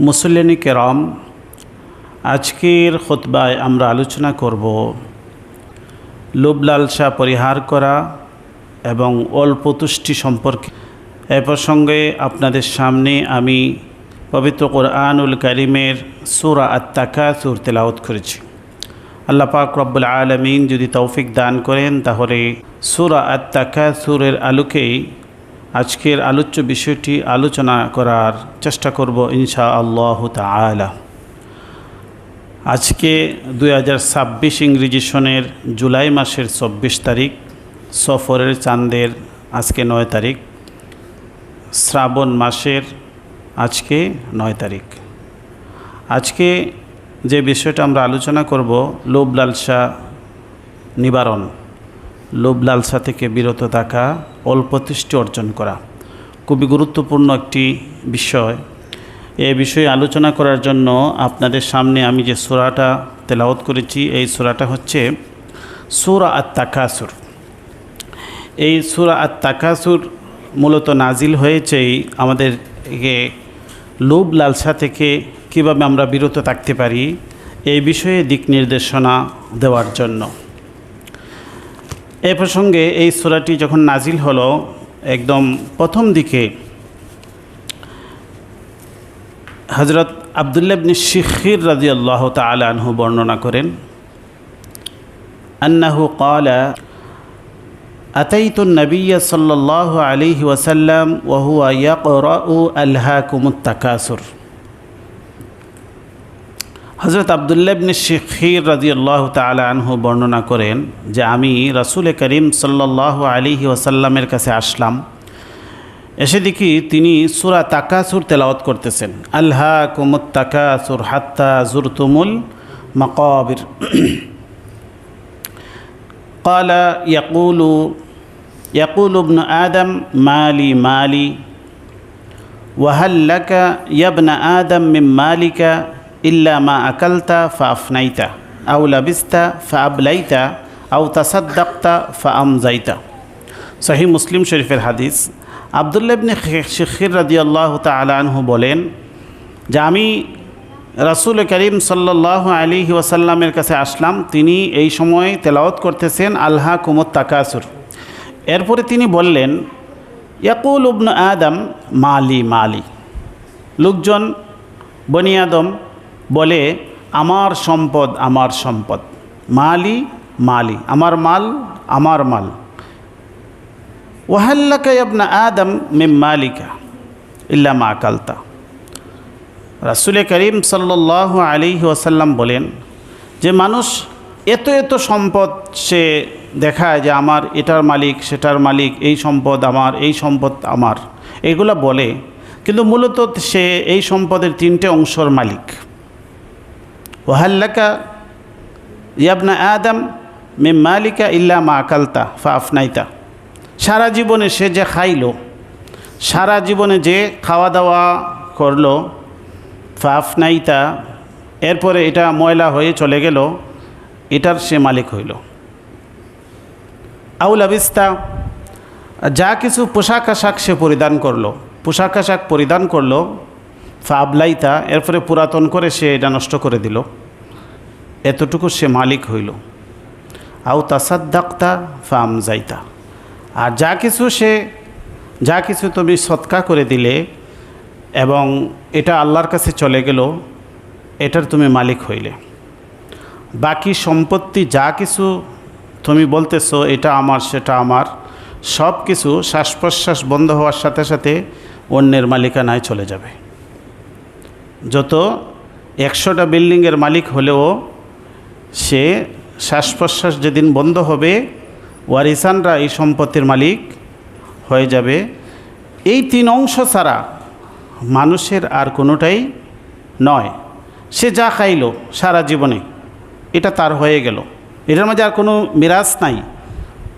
মুসল্লিনী কেরাম, আজকের খুতবায় আমরা আলোচনা করব লোভ লালসা পরিহার করা এবং অল্প তুষ্টি সম্পর্কে। এ প্রসঙ্গে আপনাদের সামনে আমি পবিত্র কোরআনুল কারীমের সূরা আত-তাকাসুর তেলাওয়াত করেছি। আল্লাহ পাক রব্বুল আলামিন যদি তৌফিক দান করেন তাহলে সূরা আত-তাকাসুরের আলোকেই আজকের আলোচ্য বিষয়টি আলোচনা করার চেষ্টা করব ইনশাআল্লাহু তাআলা। আজকে 2026 ইংরেজি সনের জুলাই মাসের 24 তারিখ, সফরের চাঁদের আজকে 9 তারিখ, শ্রাবণ মাসের আজকে 9 তারিখ। আজকে যে বিষয়টা আমরা আলোচনা করব লোভ লালসা নিবারণ, লোভ লালসা থেকে বিরত থাকা, অল্প তুষ্টি অর্জন করা, খুবই গুরুত্বপূর্ণ একটি বিষয়। এই বিষয়ে আলোচনা করার জন্য আপনাদের সামনে আমি যে সূরাটা তেলাওয়াত করেছি, এই সূরাটা হচ্ছে সূরা আত-তাকাসুর। এই সূরা আত-তাকাসুর মূলত নাজিল হয়েছে আমাদেরকে লোভ লালসা থেকে কীভাবে আমরা বিরত থাকতে পারি এই বিষয়ে দিক নির্দেশনা দেওয়ার জন্য। এ প্রসঙ্গে এই সূরাটি যখন নাজিল হলো, একদম প্রথম দিকে হযরত আব্দুল্লাহ ইবনে শিখীর রাদিয়াল্লাহু তাআলা আনহু বর্ণনা করেন, আন্নাহু ক্বালা আতাইতুন নবিয়্য সাল্লাল্লাহু আলাইহি ওয়াসাল্লাম ওয়া হুয়া ইয়াকরাউ আলহাকুমুত তাকাসুর। হযরত আব্দুল্লাহ ইবনে শিখীর রাদিয়াল্লাহু তাআলা আনহু বর্ণনা করেন যে আমি রাসূল করিম সাল্লাল্লাহু আলাইহি ওয়াসাল্লামের কাছে আসলাম, এসে দেখি তিনি সূরা তাকাসুর তেলাওয়াত করতেছেন। আলহাকুমুত তাকাসুর হাত্তা যুরতুমুল মাকাবির। ক্বালা ইয়াকুলু ইবনু আদম মালি মালি ওয়া হাল লাকা ইয়া ইবনা আদম মিন মালিকা ইল্লা মা আকালতা ফাআফনাইতা আও লাবিস্তা ফাআবলাইতা আও তাসাদ্দাকতা ফাআমজাইতা। সহিহ মুসলিম শরীফের হাদিস। আব্দুল্লাহ ইবনে শিখীর রাদিয়াল্লাহু তাআলা আনহু বলেন যে আমি রাসূল করিম সাল্লাল্লাহু আলাইহি ওয়াসাল্লামের কাছে আসলাম, তিনি এই সময় তেলাওয়াত করতেছেন আলহাকুমুত তাকাসুর। এরপরে তিনি বললেন, ইয়াকুলু ইবনু আদম মালি মালি। লোকজন, বনি আদম বলে আমার সম্পদ আমার সম্পদ, মালি মালি, আমার মাল আমার মাল। ওয়াহাল্লাকা ইয়া ইবনা আদম মিন মালিকা ইল্লা মা আকালতা। রাসূল করিম সাল্লাল্লাহু আলাইহি ওয়াসাল্লাম বলেন যে মানুষ এত এত সম্পদ সে দেখায় যে আমার এটার মালিক সেটার মালিক, এই সম্পদ আমার এই সম্পদ আমার, এগুলো বলে, কিন্তু মূলত সে এই সম্পদের 3টে অংশের মালিক। ওয়াহাল্লাকা ইয়া ইবনা আদম মিন মালিকা ইল্লা মা আকালতা ফাআফনাইতা। সারা জীবনে সে যে খাইলো, সারা জীবনে যে খাওয়া দাওয়া করলো, ফাআফনাইতা, এরপরে এটা ময়লা হয়ে চলে গেল, এটার সে মালিক হইল। আও লাবিস্তা, যা কিছু পোশাক আশাক সে পরিধান করলো, পোশাক আশাক পরিধান করলো, ফাআবলাইতা, এরপরে পুরাতন করে সে এটা নষ্ট করে দিল, এতটুকু সে মালিক হইল। আও তাসাদ্দাকতা ফাআমজাইতা, আর যা কিছু তুমি সদকা করে দিলে এবং এটা আল্লাহর কাছে চলে গেল, এটার তুমি মালিক হইলে। বাকি সম্পত্তি যা কিছু তুমি বলতেছো এটা আমার সেটা আমার, সব কিছু শ্বাস প্রশ্বাস বন্ধ হওয়ার সাথে সাথে অন্যের মালিকানায় চলে যাবে। যত 100টা বিল্ডিংয়ের মালিক হলেও সে শ্বাস প্রশ্বাস যেদিন বন্ধ হবে, ওয়ারিসানরা এই সম্পত্তির মালিক হয়ে যাবে। এই 3 অংশ ছাড়া মানুষের আর কোনোটাই নয়। সে যা খাইলো সারা জীবনে এটা তার হয়ে গেল, এটার মধ্যে আর কোনো মিরাস নাই,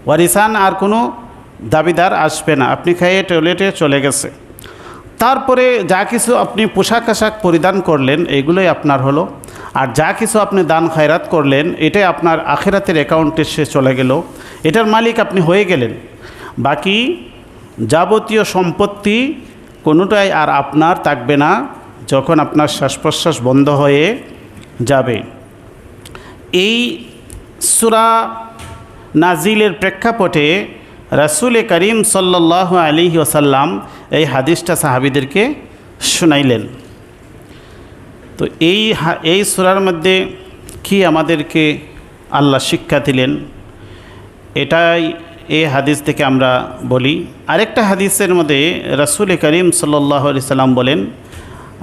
ওয়ারিসান আর কোনো দাবিদার আসবে না। আপনি খাইয়ে টয়লেটে চলে গেছে, তারপরে যা কিছু আপনি পোশাক আশাক পরিধান করলেন এগুলোই আপনার হলো, আর যা কিছু আপনি দান খায়রাত করলেন এটাই আপনার আখিরাতের অ্যাকাউন্টে সে চলে গেল, এটার মালিক আপনি হয়ে গেলেন। বাকি যাবতীয় সম্পত্তি কোনোটাই আর আপনার থাকবে না, যখন আপনার শ্বাস প্রশ্বাস বন্ধ হয়ে যাবে। এই সূরা নাজিলের প্রেক্ষাপটে রাসূল করিম সাল্লাল্লাহু আলাইহি ওয়াসাল্লাম এই হাদিসটা সাহাবীদেরকে শুনাইলেন। তো এই সূরার মধ্যে কি আমাদেরকে আল্লাহ শিক্ষা দিলেন, এটাই এই হাদিস থেকে আমরা বলি। আরেকটা হাদিসের মধ্যে রাসূল করিম সাল্লাল্লাহু আলাইহি সাল্লাম বলেন,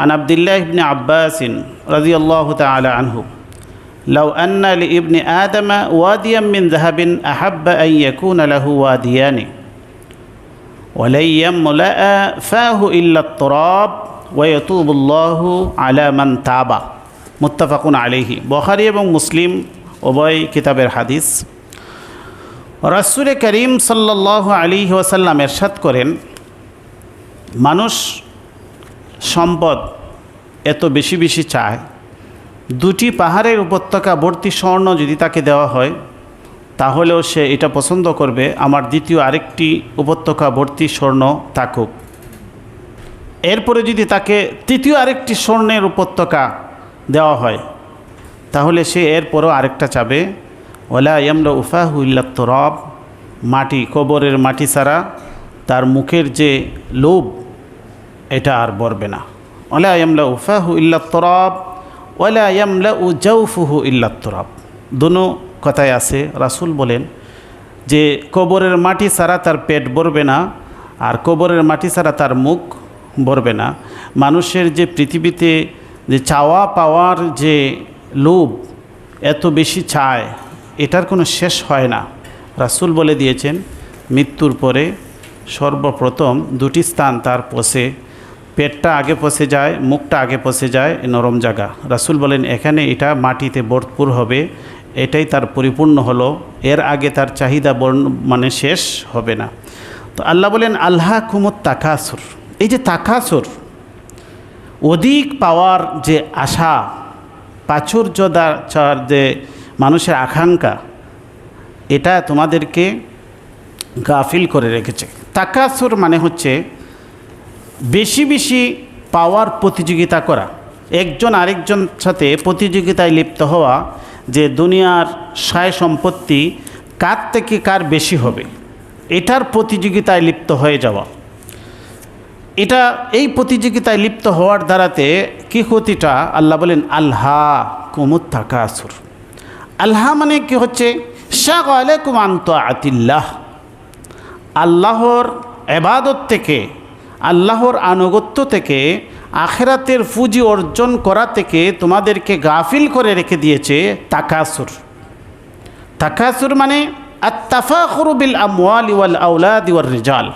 আন আব্দুল্লাহ ইবনে আব্বাস রাদিয়াল্লাহু তাআলা আনহু, লাউ আন্না লিইবনি আদম ওয়াদিয়ান মিন যাহাবিন আহাব্বা আন ইয়াকুনা লাহু ওয়াদিয়ানি ওয়া লা ইয়ামলা'a ফাহু ইল্লা আত-তুরাব ওয়া ইয়াতুবুল্লাহু আলা মান তাবা। মুত্তাফাকুন আলাইহি। বুখারী এবং মুসলিম উভয় কিতাবের হাদিস। রাসূল করিম সাল্লাল্লাহু আলাইহি ওয়াসাল্লাম ইরশাদ করেন, মানুষ সম্পদ এত বেশি বেশি চায়, দুটি পাহাড়ের উপত্যকা ভর্তি স্বর্ণ যদি তাকে দেওয়া হয় তাহলেও সে এটা পছন্দ করবে আমার দ্বিতীয় আরেকটি উপত্যকা ভর্তি স্বর্ণ থাকুক। এরপরে যদি তাকে তৃতীয় আরেকটি স্বর্ণের উপত্যকা দেওয়া হয় তাহলে সে এরপরও আরেকটা চাবে। ওয়ালা ইয়ামলা উফাহু ইল্লা তুরাব, মাটি, কবরের মাটি ছাড়া তার মুখের যে লোভ এটা আর ভরবে না। ওয়ালা ইয়ামলা উফাহু ইল্লা তুরাব ওয়ালা ইয়ামলা জাওফুহু ইল্লা তুরাব। দুনো কথায় আছে। রাসূল বলেন যে কবরের মাটি ছাড়া তার পেট ভরবে না, আর কবরের মাটি ছাড়া তার মুখ ভরবে না। মানুষের যে পৃথিবীতে যে চাওয়া পাওয়ার যে লোভ এত বেশি চায়, এটার কোনো শেষ হয় না। রাসূল বলে দিয়েছেন মৃত্যুর পরে সর্বপ্রথম দুটি স্থান তার পৌঁছে, পেটটা আগে পৌঁছে যায়, মুখটা আগে পৌঁছে যায় নরম জায়গা। রাসূল বলেন এখানে এটা মাটিতে ভরপুর হবে, এটাই তার পরিপূর্ণ হলো, এর আগে তার চাহিদা মানে শেষ হবে না। তো আল্লাহ বলেন আলহাকুমুত তাকাসুর। এই যে তাকাসুর, অধিক পাওয়ার যে আশা, প্রাচুর্যতার যে মানুষের আকাঙ্ক্ষা, এটা তোমাদেরকে গাফিল করে রেখেছে। তাকাসুর মানে হচ্ছে বেশি বেশি পাওয়ার প্রতিযোগিতা করা, একজন আরেকজন সাথে প্রতিযোগিতায় লিপ্ত হওয়া, যে দুনিয়ার সায় সম্পত্তি কার থেকে কার বেশি হবে এটার প্রতিযোগিতায় লিপ্ত হয়ে যাওয়া। এটা এই প্রতিযোগিতায় লিপ্ত হওয়ার দ্বারাতে কি ক্ষতিটা আল্লাহ বলেন আল্হা কুমুত তাকাসুর। আল্হা মানে কি হচ্ছে শাগালাকুম আন তাআতিল্লাহ, আল্লাহর ইবাদত থেকে, আল্লাহর আনুগত্য থেকে, আখিরাতের পুঁজি অর্জন করা থেকে তোমাদেরকে গাফিল করে রেখে দিয়েছে তাকাসুর। তাকাসুর মানে আত-তাফাখুরু বিল আমওয়ালি ওয়াল আওলাদি ওয়ার রিজাল।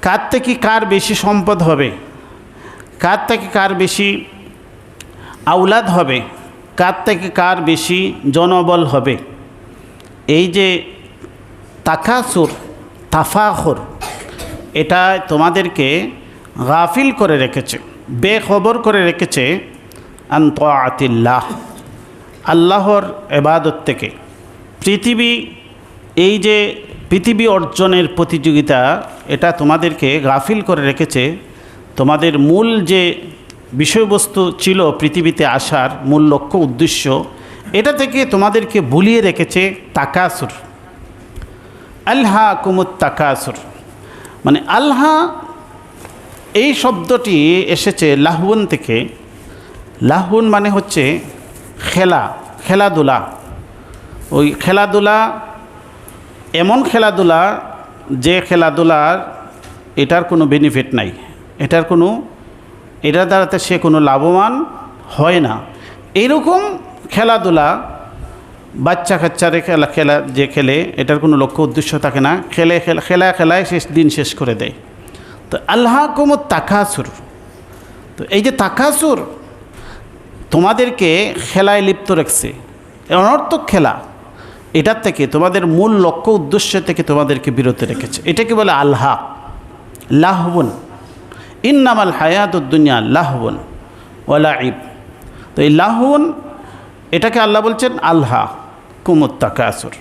কার থেকে কার বেশি সম্পদ হবে, কার থেকে কার বেশি আওলাদ হবে, কার থেকে কার বেশি জনবল হবে, এই যে তাকাসুর, তাফাখুর, এটা তোমাদেরকে গাফিল করে রেখেছে, বেখবর করে রেখেছে আন তাআতিল্লাহ, আল্লাহর ইবাদত থেকে। এই যে পৃথিবী অর্জনের প্রতিযোগিতা, এটা তোমাদেরকে গাফিল করে রেখেছে। তোমাদের মূল যে বিষয়বস্তু ছিল পৃথিবীতে আসার মূল লক্ষ্য উদ্দেশ্য, এটা থেকে তোমাদেরকে ভুলিয়ে রেখেছে তাকাসুর। আলহাকুমুত তাকাসুর মানে আল্হা, এই শব্দটি এসেছে লাহউন থেকে। লাহউন মানে হচ্ছে খেলাধুলা। ওই খেলাধুলা এমন খেলাধুলা যে খেলাধুলার এটার কোনো বেনিফিট নাই, এটার দ্বারাতে সে কোনো লাভবান হয় না। এইরকম খেলাধুলা বাচ্চা কাচ্চারে খেলা যে খেলে, এটার কোনো লক্ষ্য উদ্দেশ্য থাকে না, খেলায় দিন শেষ করে দেয়। তো আলহাকুমুত তাকাসুর, তো এই যে তাকাসুর তোমাদেরকে খেলায় লিপ্ত রাখছে, অনর্থক খেলা, এটার থেকে তোমাদের মূল লক্ষ্য উদ্দেশ্য থেকে তোমাদেরকে বিরত রেখেছে। এটাকে বলে আলহা, লাহবুন। ইন্নামাল হায়াতুদ দুনিয়া লাহবুন ওয়া লাইব। তো এই লাহবুন, এটাকে আল্লাহ বলছেন আলহা কুমুত তাকাসুর।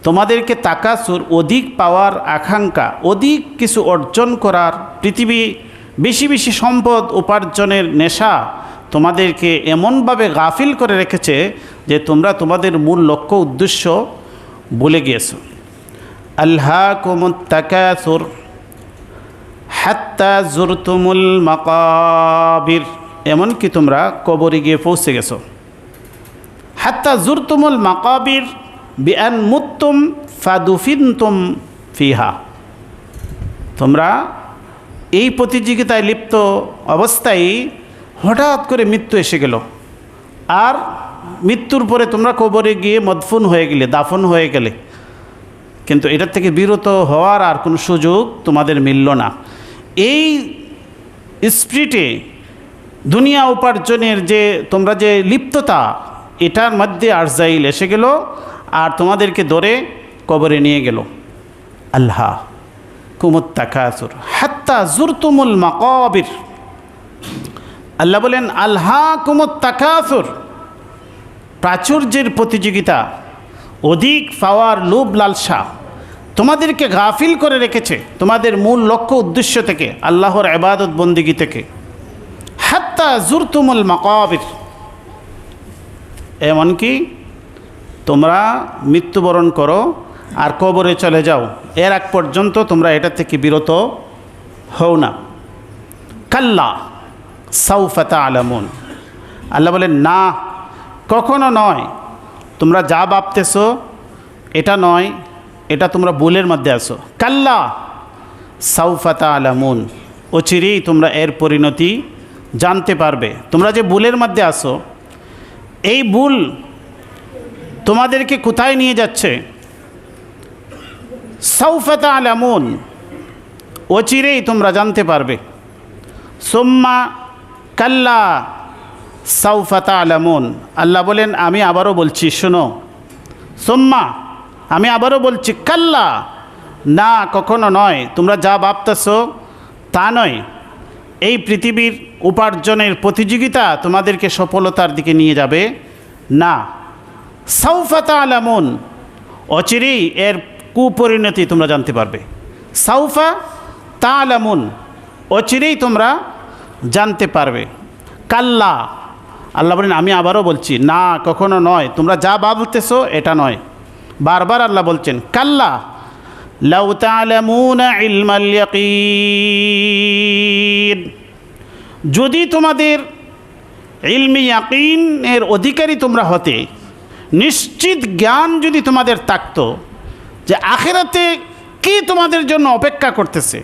তোমাদেরকে তাকাসুর, অধিক পাওয়ার আকাঙ্ক্ষা, অধিক কিছু অর্জন করার, পৃথিবী বেশি বেশি সম্পদ উপার্জনের নেশা তোমাদেরকে এমনভাবে গাফিল করে রেখেছে যে তোমরা তোমাদের মূল লক্ষ্য উদ্দেশ্য ভুলে গিয়েছো। আলহাকুমুত তাকাসুর হাত্তা জুরতুমুল মাকাবির, এমনকি তোমরা কবরে গিয়ে পৌঁছে গেছো। হাত্তা জুরতুমুল মাকাবির বিআন মুত্তুম ফাদুফিনতুম ফিহা, তোমরা এই প্রতিযোগিতায় লিপ্ত অবস্থায় হঠাৎ করে মৃত্যু এসে গেল, আর মৃত্যুর পরে তোমরা কবরে গিয়ে মদফুন হয়ে গেলে, দাফন হয়ে গেলে, কিন্তু এটার থেকে বিরত হওয়ার আর কোনো সুযোগ তোমাদের মিলল না। এই স্পিরিটে দুনিয়া উপার্জনের যে তোমরা যে লিপ্ততা, এটার মধ্যে আরজাইল এসে গেল আর তোমাদেরকে ধরে কবরে নিয়ে গেল। আল্লাহ কুমুত তাকাসুর হাত্তা জুরতুমুল মাকাবির, আল্লাহ বলেন আল্লাহ কুমুত তাকাসুর, প্রাচুর্যের প্রতিযোগিতা, অধিক পাওয়ার লোভ লালসা তোমাদেরকে গাফিল করে রেখেছে তোমাদের মূল লক্ষ্য উদ্দেশ্য থেকে, আল্লাহর ইবাদত বন্দিগি থেকে। হাত্তা জুরতুমুল মাকাবির, এমনকি তোমরা মৃত্যুবরণ করো আর কবরে চলে যাও, এর আগ পর্যন্ত তোমরা এটা থেকে বিরত হও না। কাল্লা সাউফা তা'লামুন, আল্লাহ বলেন না, কখনো নয়, তোমরা যা ভাবতেছো এটা নয়, এটা তোমরা ভুলের মধ্যে আছো। কাল্লা সাউফা তা'লামুন, অচিরেই তোমরা এর পরিণতি জানতে পারবে। তোমরা যে ভুলের মধ্যে আছো, এই ভুল তোমাদেরকে কোথায় নিয়ে যাচ্ছে? সাউফা তা'লামুন, অচিরেই তোমরা জানতে পারবে। সুম্মা কাল্লা সাউফা তা'লামুন, আল্লাহ বলেন আমি আবারও বলছি, শোনো। সুম্মা, আমি আবারও বলছি, কাল্লা, না, কখনো নয়, তোমরা যা ভাবতেছো তা নয়। এই পৃথিবীর উপার্জনের প্রতিযোগিতা তোমাদেরকে সফলতার দিকে নিয়ে যাবে না। সাউফা তা'লামুন, অচিরেই এর কুপরিণতি তোমরা জানতে পারবে। সাউফা তা'লামুন, অচিরেই তোমরা জানতে পারবে। কাল্লা, আল্লাহ বলেন আমি আবারও বলছি, না, কখনো নয়, তোমরা যা ভাবতেছো এটা নয়। বারবার আল্লাহ বলছেন কাল্লা লাউ তা'লামুনা ইলমাল ইয়াকিন, যদি তোমাদের ইলমি ইয়াকিন এর অধিকারী তোমরা হতে, নিশ্চিত জ্ঞান যদি তোমাদের থাকতো যে আখিরাতে কি তোমাদের জন্য অপেক্ষা করতেছে,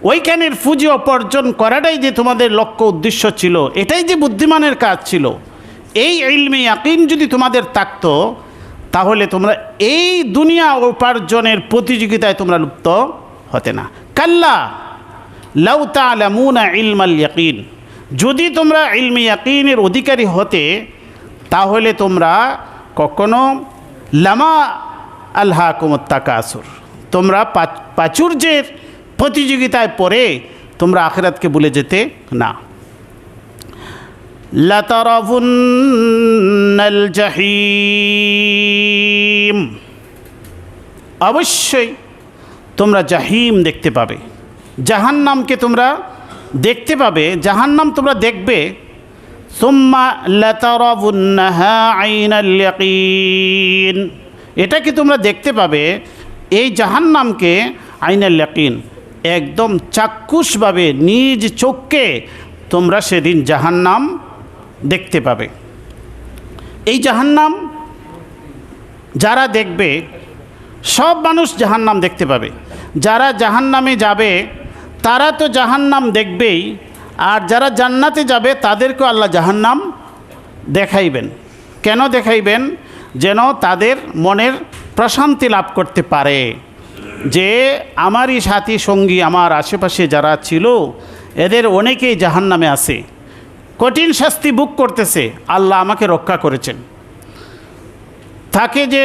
ওইখানের পুঁজি উপার্জন করাটাই যে তোমাদের লক্ষ্য উদ্দেশ্য ছিল, এটাই যে বুদ্ধিমানের কাজ ছিল, এই ইলমি ইয়াকিন যদি তোমাদের থাকতো, তাহলে তোমরা এই দুনিয়া উপার্জনের প্রতিযোগিতায় তোমরা লিপ্ত হতে না। কাল্লা লাউ তা'লামুনা ইলমাল ইয়াকিন, যদি তোমরা ইলমি ইয়াকিনের অধিকারী হতে, তাহলে তোমরা কখনো লামা আলহাকুমুত তাকাসুর, তোমরা প্রাচুর্যের প্রতিযোগিতায় পড়ে তোমরা আখিরাতকে ভুলে যেতে না। লাতারাবুন্নাল জাহিম, অবশ্যই তোমরা জাহিম দেখতে পাবে, জাহান্নামকে তোমরা দেখতে পাবে, জাহান্নাম তোমরা দেখবে। সুম্মা লাতারাবুন্নাহা আইনাল ইয়াকিন, এটাকে তোমরা দেখতে পাবে, এই জাহান্নামকে আইনাল ইয়াকিন, একদম চাক্ষুষভাবে নিজ চোখকে তোমরা সেদিন জাহান্নাম দেখতে পাবে। এই জাহান্নাম যারা দেখবে, সব মানুষ জাহান্নাম দেখতে পাবে। যারা জাহান্নামে যাবে তারা তো জাহান্নাম দেখবেই, আর যারা জান্নাতে যাবে তাদেরকেও আল্লাহ জাহান্নাম দেখাইবেন। কেন দেখাইবেন? যেন তাদের মনের প্রশান্তি লাভ করতে পারে যে আমারই সাথী সঙ্গী, আমার আশেপাশে যারা ছিল এদের অনেকেই জাহান্নামে আছে, কঠিন শাস্তি ভোগ করতেছে, আল্লাহ আমাকে রক্ষা করেছেন। তাকে যে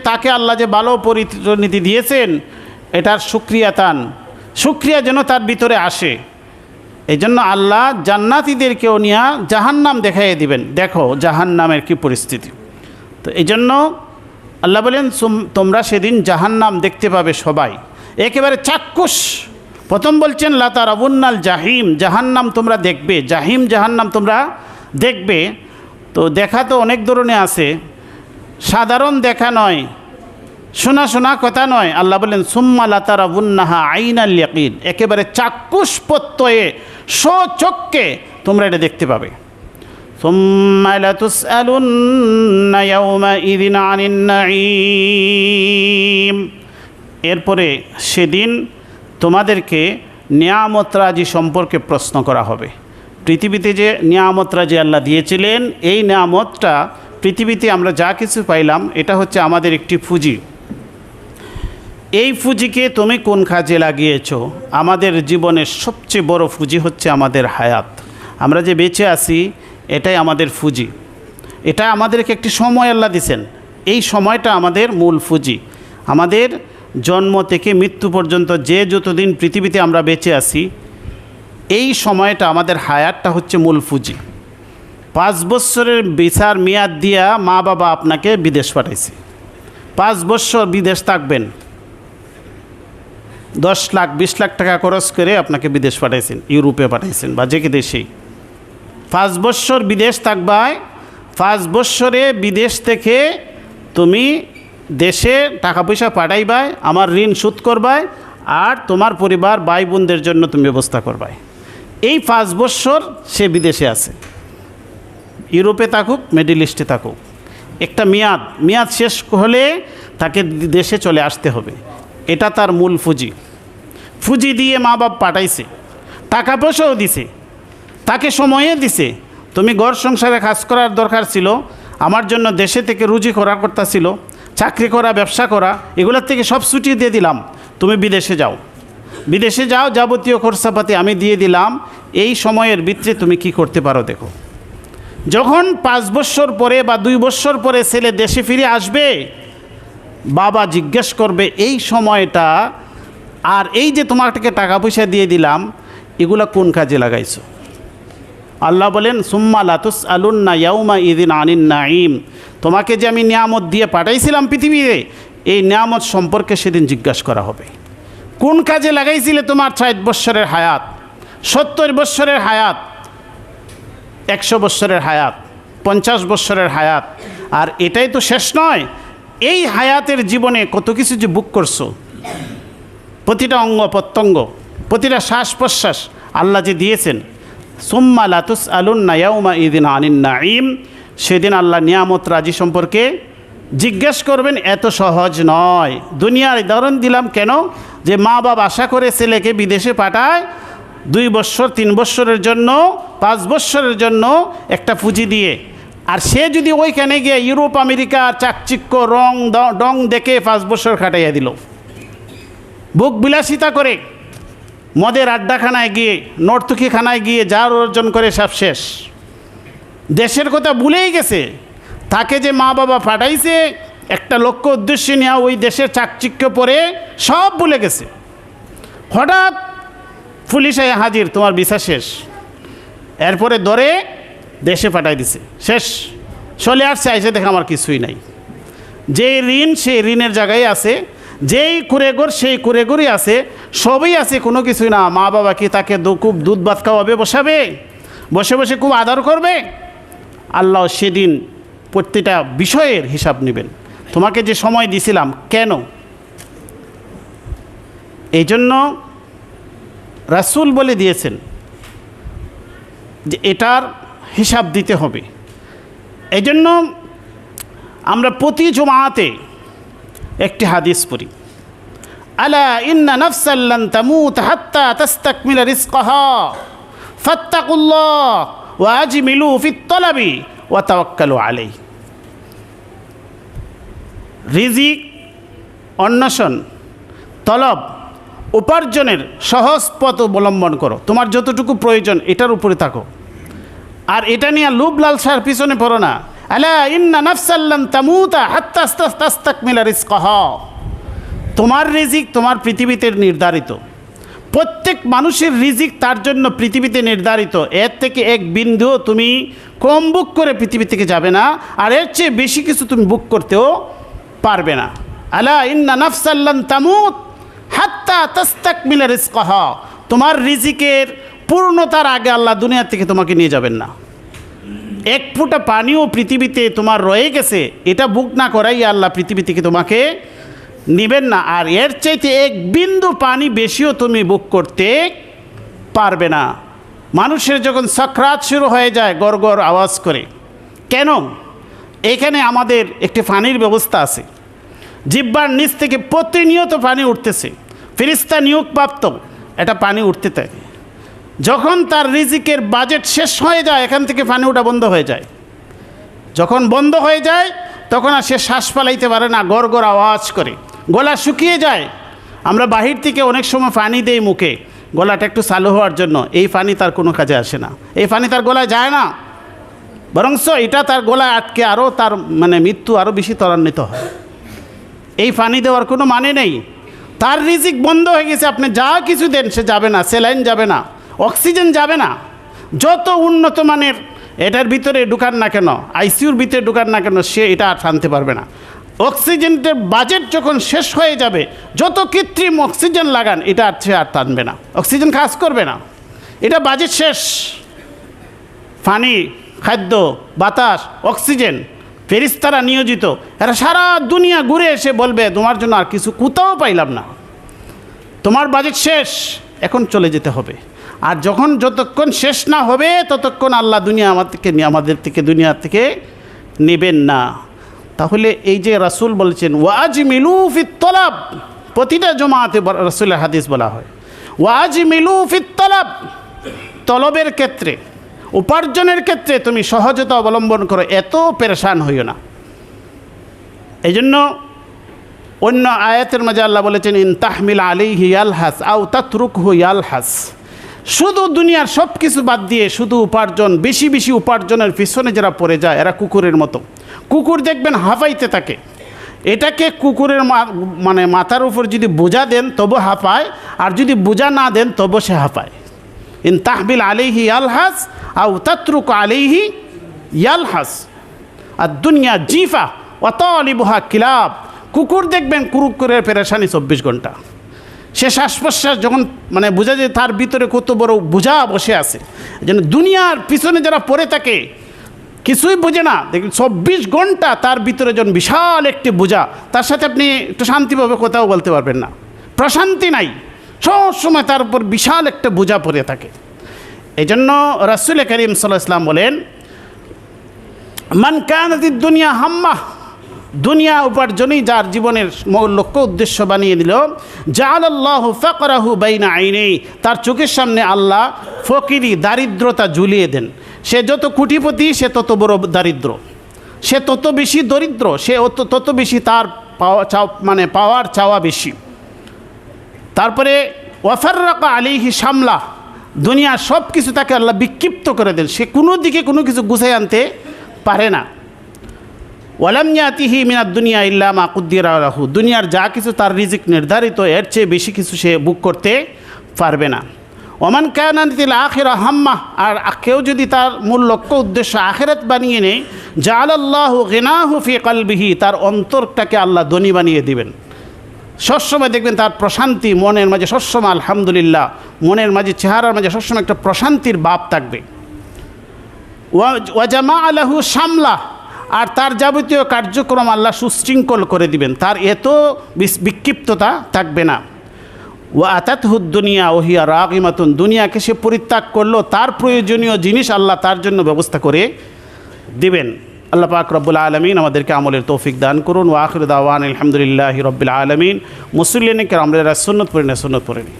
তাকে আল্লাহ যে ভালো পরিণতি দিয়েছেন, এটার শুকরিয়া যেন তার ভিতরে আসে। এই জন্য আল্লাহ জান্নাতীদেরকেও নিয়ে জাহান্নাম দেখাইয়ে দিবেন, দেখো জাহান্নামের কী পরিস্থিতি। তো এই জন্য আল্লাহ বলেন তোমরা সেদিন জাহান্নাম দেখতে পাবে সবাই, একেবারে চাক্ষুষ প্রথম বলছেন লা তারাবুন্নাল জাহিম, জাহান্নাম তোমরা দেখবে, জাহিম জাহান্নাম তোমরা দেখবে। তো দেখা তো অনেক ধরনের আছে, সাধারণ দেখা নয়, শোনা শোনা কথা নয়। আল্লাহ বলেন সুম্মা লা তারাবুন্নাহা আইনাল ইয়াকিন, একেবারে চাক্ষুষ প্রত্যয়ে স্বচক্ষে তোমরা এটা দেখতে পাবে। সুম্মা লাতুসআলুন্না ইয়াওমাইযিন আনিন নাঈম, এরপরে সেদিন তোমাদেরকে নিয়ামতরাজি সম্পর্কে প্রশ্ন করা হবে। পৃথিবীতে যে নিয়ামতরাজি আল্লাহ দিয়েছিলেন, এই নিয়ামতটা পৃথিবীতে আমরা যা কিছু পাইলাম এটা হচ্ছে আমাদের একটি পুঁজি। এই পুঁজিকে তুমি কোন কাজে লাগিয়েছো? আমাদের জীবনের সবচেয়ে বড় পুঁজি হচ্ছে আমাদের হায়াত। আমরা যে বেঁচে আছি এটাই আমাদের পুঁজি। এটা আমাদেরকে একটি সময় আল্লাহ দিয়েছেন, এই সময়টা আমাদের মূল পুঁজি। আমাদের জন্ম থেকে মৃত্যু পর্যন্ত যে যতদিন পৃথিবীতে আমরা বেঁচে আছি, এই সময়টা আমাদের হায়াতটা হচ্ছে মূল পুঁজি। 5 বছরের ভিসার মেয়াদ দিয়া মা বাবা আপনাকে বিদেশ পাঠাইছে। 5 বছর বিদেশ থাকবেন, 10 লাখ 20 লাখ টাকা খরচ করে আপনাকে বিদেশ পাঠাইছেন, ইউরোপে পাঠাইছেন বা যে দেশেই। 5 বছর বিদেশ থাকবায়, 5 বছরে বিদেশ থেকে তুমি দেশে টাকা পয়সা পাঠাইবাই, আমার ঋণ শোধ করবাই, আর তোমার পরিবার ভাই বোনদের জন্য তুমি ব্যবস্থা করবাই। এই 5 বছর সে বিদেশে আছে, ইউরোপে থাকুক, মিডল ইস্টে থাকুক, একটা মেয়াদ শেষ হলে তাকে দেশে চলে আসতে হবে। এটা তার মূল পুঁজি দিয়ে মা বাপ পাঠাইছে, টাকা পয়সাও দিছে, তাকে সময়ে দিছে। তুমি ঘর সংসারে কাজ করার দরকার ছিল, আমার জন্য দেশে থেকে রুজি করা করতে ছিল, চাকরি করা, ব্যবসা করা, এগুলোর থেকে সব ছুটি দিয়ে দিলাম, তুমি বিদেশে যাও, যাবতীয় খরচাপাতি আমি দিয়ে দিলাম। এই সময়ের ভিতরে তুমি কি করতে পারো দেখো। যখন 5 বছর পরে বা 2 বছর পরে ছেলে দেশে ফিরে আসবে, বাবা জিজ্ঞেস করবে এই সময়টা আর এই যে তোমাকে টাকা পয়সা দিয়ে দিলাম, এগুলা কোন কাজে লাগাইছো? আল্লাহ বলেন সুম্মা লাতুসআলুন্না ইয়াওমাইযিন আনিন নাঈম, তোমাকে যে আমি নিয়ামত দিয়ে পাঠাইছিলাম পৃথিবীতে, এই নিয়ামত সম্পর্কে সেদিন জিজ্ঞাসা করা হবে। কোন কাজে লাগাইছিলে তোমার 60 বছরের হায়াত, 70 বছরের হায়াত, 100 বছরের হায়াত, 50 বছরের হায়াত? আর এটাই তো শেষ নয়, এই হায়াতের জীবনে কত কিছু যে বুক করছো, প্রতিটা অঙ্গ প্রত্যঙ্গ, প্রতিটা শ্বাস প্রশ্বাস আল্লাহ যে দিয়েছেন। সুম্মা লাতুসআলুন্না ইয়াওমাইযিন আনিন নাঈম, সেদিন আল্লাহ নিয়ামত রাজি সম্পর্কে জিজ্ঞেস করবেন। এত সহজ নয়। দুনিয়ার উদাহরণ দিলাম কেন, যে মা বাবা আশা করে ছেলেকে বিদেশে পাঠায় 2 বছর 3 বছরের জন্য, 5 বছরের জন্য একটা পুঁজি দিয়ে, আর সে যদি ওইখানে গিয়ে ইউরোপ আমেরিকার চাকচিক্য ডং দেখে 5 বছর কাটাইয়া দিল, বুক বিলাসিতা করে মদের আড্ডাখানায় গিয়ে, নর্তকী খানায় গিয়ে যার অর্জন করে সব শেষ, দেশের কথা ভুলেই গেছে। তাকে যে মা বাবা পাঠাইছে একটা লক্ষ্য উদ্দেশ্যে নিয়ে, ওই দেশের চাকচিক্য পরে সব ভুলে গেছে। হঠাৎ পুলিশ আয়া হাজির, তোমার ভিসা শেষ। এরপরে ধরে দেশে পাঠাই দিছে, শেষ, চলে আসছে, আইসে দেখে আমার কিছুই নাই। যে ঋণ সেই ঋণের জায়গায় আছে, যেই কুরেগর সেই কুরেগরই আছে, সবই আছে, কোনো কিছুই না। মা বাবা কি তাকে খুব দুধ ভাত খাওয়াবে, বসে বসে খুব আদর করবে? আল্লাহ সেদিন প্রতিটা বিষয়ের হিসাব নেবেন। তোমাকে যে সময় দিছিলাম কেন? এই জন্য রাসূল বলে দিয়েছেন যে এটার হিসাব দিতে হবে। এই জন্য আমরা প্রতি জুমাতে একটি হাদিস পড়ি, আলা ইন্না নাফসান লান তামুত হাত্তা তাস্তাকমিলা রিজকাহা ফাত্তাকুল্লাহ ওয়া আজমিলু ফিত তালাবি ওয়া তাওয়াক্কালু আলাইহি। রিজিক অন্বেষণ, তলব, উপার্জনের সহজ পথ অবলম্বন করো। তোমার যতটুকু প্রয়োজন এটার উপরে থাকো, আর এটা নিয়ে লোভ লালসার পিছনে পড়ো না। আলা ইন্না নাফসান লান তামুতা হাত্তা তাস্তাকমিলা রিজকাহা। তোমার রিজিক তোমার পৃথিবীতে নির্ধারিত। প্রত্যেক মানুষের রিজিক তার জন্য পৃথিবীতে নির্ধারিত। এর থেকে এক বিন্দু তুমি কম বুক করে পৃথিবী থেকে যাবে না, আর এর চেয়ে বেশি কিছু তুমি বুক করতেও পারবে না। আলা ইন্না নাফসান লান তামুত হাত্তা তাস্তাকমিলা রিজকাহা, তোমার রিজিকের পূর্ণতার আগে আল্লাহ দুনিয়া থেকে তোমাকে নিয়ে যাবেন না। এক ফোঁটা পানিও পৃথিবীতে তোমার রয়ে গেছে, এটা বুক না করাই আল্লাহ পৃথিবী থেকে তোমাকে নেবেন না। আর এর চাইতে এক বিন্দু পানি বেশিও তুমি বুক করতে পারবে না। মানুষের যখন সাকরাত শুরু হয়ে যায় গড় গড় আওয়াজ করে, কেন? এখানে আমাদের একটি পানির ব্যবস্থা আছে, জিহ্বার নিচ থেকে প্রতিনিয়ত পানি উঠতেছে, ফেরেশতা নিয়োগপ্রাপ্ত, এটা পানি উঠতে থাকে। যখন তার রিজিকের বাজেট শেষ হয়ে যায় এখান থেকে পানি ওঠা বন্ধ হয়ে যায়। যখন বন্ধ হয়ে যায় তখন আর সে শ্বাস পালাইতে পারে না, গড় গড় আওয়াজ করে, গলা শুকিয়ে যায়। আমরা বাহির থেকে অনেক সময় পানি দেই মুখে গলাটা একটু চালু হওয়ার জন্য, এই পানি তার কোনো কাজে আসে না, এই পানি তার গলায় যায় না, বরঞ্চ এটা তার গলায় আটকে আরও তার মৃত্যু আরও বেশি ত্বরান্বিত হয়। এই পানি দেওয়ার কোনো মানে নেই। তার রিজিক বন্ধ হয়ে গেছে, আপনি যা কিছু দেন সে যাবে না, স্যালাইন যাবে না, অক্সিজেন যাবে না, যত উন্নত মানের এটার ভিতরে ঢুকান না কেন, আইসিইউর ভিতরে ঢুকান না কেন, সে এটা আর টানতে পারবে না। অক্সিজেনের বাজেট যখন শেষ হয়ে যাবে, যত কৃত্রিম অক্সিজেন লাগান এটা আর সে আর টানবে না, অক্সিজেন কাজ করবে না, এটা বাজেট শেষ। পানি, খাদ্য, বাতাস, অক্সিজেন, ফেরেশতারা নিয়োজিত, এরা সারা দুনিয়া ঘুরে এসে বলবে তোমার জন্য আর কিছু কোথাও পাইলাম না, তোমার বাজেট শেষ, এখন চলে যেতে হবে। আর যতক্ষণ শেষ না হবে ততক্ষণ আল্লাহ আমাদের থেকে দুনিয়া থেকে নেবেন না। তাহলে এই যে রাসূল বলেছেন ওয়াজমিলু ফিত তলাব, প্রতিটা জমাতে রাসূলের হাদিস বলা হয় ওয়াজমিলু ফিত তলাব, তলবের ক্ষেত্রে, উপার্জনের ক্ষেত্রে তুমি সহজতা অবলম্বন করো, এত পেরেশান হইও না। এই জন্য অন্য আয়াতের মাঝে আল্লাহ বলেছেন ইন তাহমিল আলাইহি ইয়ালহাস আও তাতরুকহু ইয়ালহাস, শুধু দুনিয়ার সব কিছু বাদ দিয়ে শুধু উপার্জন, বেশি বেশি উপার্জনের পিছনে যারা পড়ে যায় এরা কুকুরের মতো। কুকুর দেখবেন হাঁপাইতে থাকে, এটাকে কুকুরের মাথার উপর যদি বোঝা দেন তবু হাঁপায়, আর যদি বোঝা না দেন তবু সে হাঁপায়। ইন তাহমিল আলাইহি ইয়ালহাস আও তাতরুক আলাইহি ইয়ালহাস আর দুনিয়া জিফা ওয়া তালিবুহা কিলাব, কুকুর দেখবেন কুকুরের পেরেশানি 24 ঘন্টা। সে শ্বাস প্রশ্বাস যখন বোঝা যায় তার ভিতরে কত বড় বোঝা বসে আছে, যেন দুনিয়ার পিছনে যারা পড়ে থাকে কিছুই বোঝে না, দেখবেন 24 ঘন্টা তার ভিতরে যখন বিশাল একটি বোঝা, তার সাথে আপনি একটু শান্তিভাবে কোথাও বলতে পারবেন না, প্রশান্তি নাই, সব সময় তার উপর বিশাল একটা বোঝা পড়ে থাকে। এই জন্য রাসূল করিম সাল্লাল্লাহু আলাইহি ওয়াসাল্লাম বলেন মান কানাতিদ দুনিয়া হাম্মাহ, দুনিয়া উপার্জনই যার জীবনের মূল লক্ষ্য উদ্দেশ্য বানিয়ে দিল, জাআলাল্লাহু ফাকরাহু বাইনা আইনাই, তার চোখের সামনে আল্লাহ ফকিরি, দারিদ্রতা ঝুলিয়ে দেন। সে যত কোটিপতি সে তত বড় দারিদ্র, সে তত বেশি দরিদ্র, সে তত বেশি তার পাওয়ার চাওয়া বেশি। তারপরে ওয়াফাররাকা আলাইহি শামলা, দুনিয়ার সব কিছু তাকে আল্লাহ বিক্ষিপ্ত করে দেন, সে কোনো দিকে কোনো কিছু গুছাই আনতে পারে না। ওয়ালাম ইয়াতিহি মিনাদ দুনিয়া ইল্লা মা কুদ্দিরা লাহু, দুনিয়ার যা কিছু তার রিজিক নির্ধারিত, এর চেয়ে বেশি কিছু সে বুক করতে পারবে না। ওমান কানাতিল আখিরা হাম্মাহ, আর কেউ যদি তার মূল লক্ষ্য উদ্দেশ্য আখিরাত বানিয়ে নেয়, জাআলাল্লাহু গিনাহু ফি কলবিহি, তার অন্তরটাকে আল্লাহ ধনী বানিয়ে দিবেন। সবসময় দেখবেন তার প্রশান্তি মনের মাঝে, সবসময় আলহামদুলিল্লাহ, মনের মাঝে, চেহারার মাঝে সবসময় একটা প্রশান্তির ভাব থাকবে। ওয়া জামাআ লাহু শামলা, আর তার যাবতীয় কার্যক্রম আল্লাহ সুশৃঙ্খল করে দিবেন, তার এত বিক্ষিপ্ততা থাকবে না। ওয়া আতাতহু দুনিয়া ওয়া হিয়া রাগিমাতুন, দুনিয়াকে সে পরিত্যাগ করলো, তার প্রয়োজনীয় জিনিস আল্লাহ তার জন্য ব্যবস্থা করে দিবেন। আল্লাহ পাক রব্বুল আলামিন আমাদেরকে আমলের তৌফিক দান করুন। ওয়া আখিরু দাওয়ানা আলহামদুলিল্লাহি রব্বিল আলামিন। মুসল্লিনে কেরাম, আমরা সুন্নত পড়ি না, সুন্নত পড়েনি।